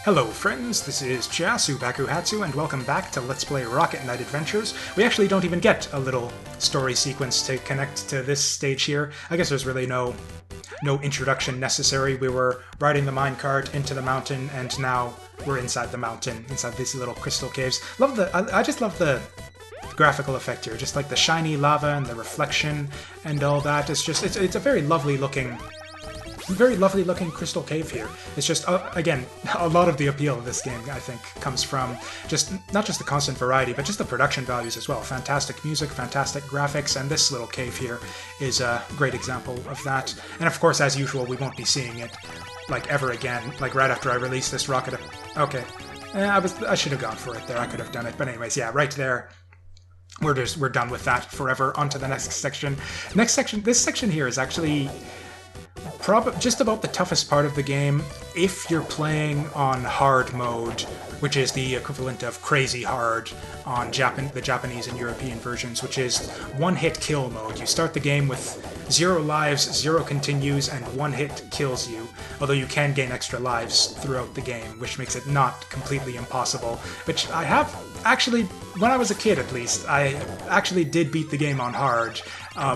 Hello friends, this is Chiasu Bakuhatsu and welcome back to Let's Play Rocket Knight Adventures. We actually don't even get a little story sequence to connect to this stage here. I guess there's really no introduction necessary. We were riding the minecart into the mountain and now we're inside the mountain, inside these little crystal caves. I just love the graphical effect here, just like the shiny lava and the reflection and all that. It's a very lovely looking crystal cave here. It's just, again, a lot of the appeal of this game, I think, comes from just not just the constant variety, but just the production values as well. Fantastic music, fantastic graphics, and this little cave here is a great example of that. And of course, as usual, we won't be seeing it, like, ever again, like right after I release this rocket. Okay. I should have gone for it there. I could have done it. But anyways, yeah, right there. We're done with that forever. On to the next section. This section here is actually just about the toughest part of the game if you're playing on hard mode, which is the equivalent of crazy hard on the Japanese and European versions, which is one-hit kill mode. You start the game with 0 lives, 0 continues, and 1 hit kills you, although you can gain extra lives throughout the game, which makes it not completely impossible, which I have actually, when I was a kid at least, I actually did beat the game on hard.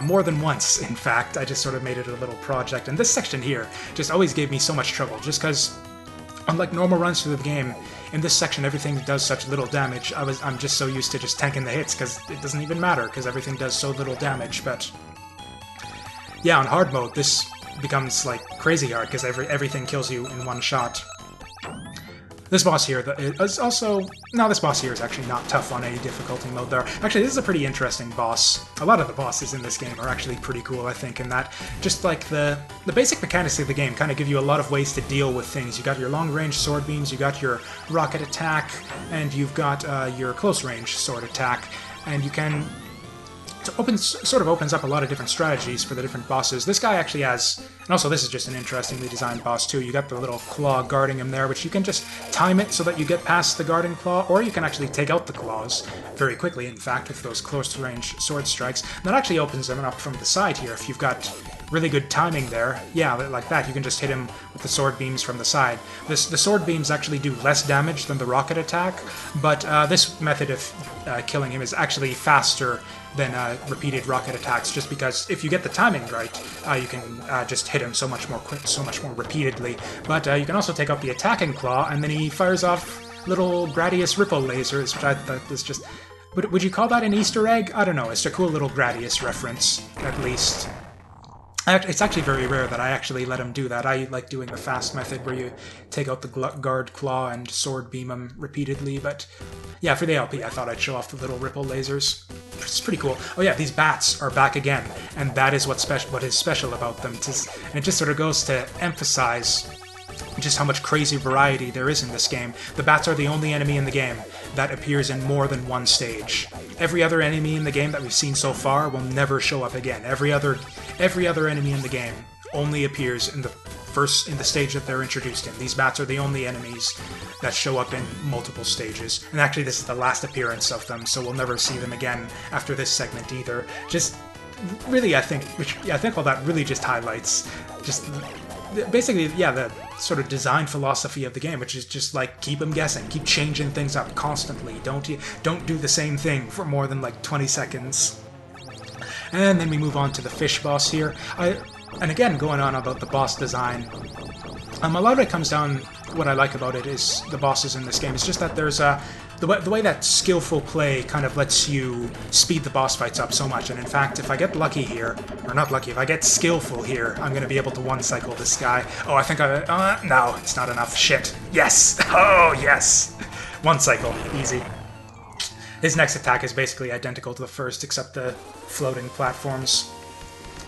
More than once, in fact. I just sort of made it a little project. And this section here just always gave me so much trouble, just because, unlike normal runs through the game, in this section everything does such little damage. I'm just so used to just tanking the hits, because it doesn't even matter, because everything does so little damage. But yeah, on hard mode, this becomes like crazy hard, because everything kills you in one shot. This boss here is also... No, this boss here is actually not tough on any difficulty mode there. Actually, this is a pretty interesting boss. A lot of the bosses in this game are actually pretty cool, I think, in that just like the basic mechanics of the game kind of give you a lot of ways to deal with things. You got your long-range sword beams, you got your rocket attack, and you've got your close-range sword attack, and you can... It sort of opens up a lot of different strategies for the different bosses. This guy actually has, and also this is just an interestingly designed boss too. You got the little claw guarding him there, which you can just time it so that you get past the guarding claw, or you can actually take out the claws very quickly, in fact, with those close-range sword strikes. And that actually opens them up from the side here. If you've got really good timing there, yeah, like that, you can just hit him with the sword beams from the side. The sword beams actually do less damage than the rocket attack, but this method of killing him is actually faster than repeated rocket attacks, just because if you get the timing right, you can just hit him so much more repeatedly. But you can also take out the attacking claw, and then he fires off little Gradius ripple lasers, which I thought was just... Would you call that an Easter egg? I don't know, it's a cool little Gradius reference, at least. It's actually very rare that I actually let him do that. I like doing the fast method where you take out the guard claw and sword beam him repeatedly, but yeah, for the LP I thought I'd show off the little ripple lasers. It's pretty cool. Oh yeah, these bats are back again, and that is what is special about them. And it just sort of goes to emphasize just how much crazy variety there is in this game. The bats are the only enemy in the game that appears in more than one stage. Every other enemy in the game that we've seen so far will never show up again. Every other enemy in the game only appears in the stage that they're introduced in. These bats are the only enemies that show up in multiple stages. And actually this is the last appearance of them, so we'll never see them again after this segment either. Just really, I think all that really just highlights just basically, yeah, the sort of design philosophy of the game, which is just like keep them guessing, keep changing things up constantly. Don't do the same thing for more than like 20 seconds. And then we move on to the fish boss here. And again, going on about the boss design, a lot of it comes down, what I like about it is the bosses in this game. It's just that there's the way that skillful play kind of lets you speed the boss fights up so much. And in fact, if I get lucky here, or not lucky, if I get skillful here, I'm going to be able to one-cycle this guy. Oh, I think no, it's not enough. Shit. Yes! Oh, yes! One cycle. Easy. His next attack is basically identical to the first, except the floating platforms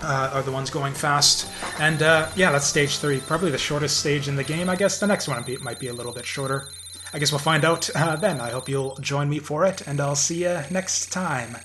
are the ones going fast. And yeah, that's stage 3. Probably the shortest stage in the game, I guess. The next one might be a little bit shorter. I guess we'll find out then. I hope you'll join me for it, and I'll see you next time.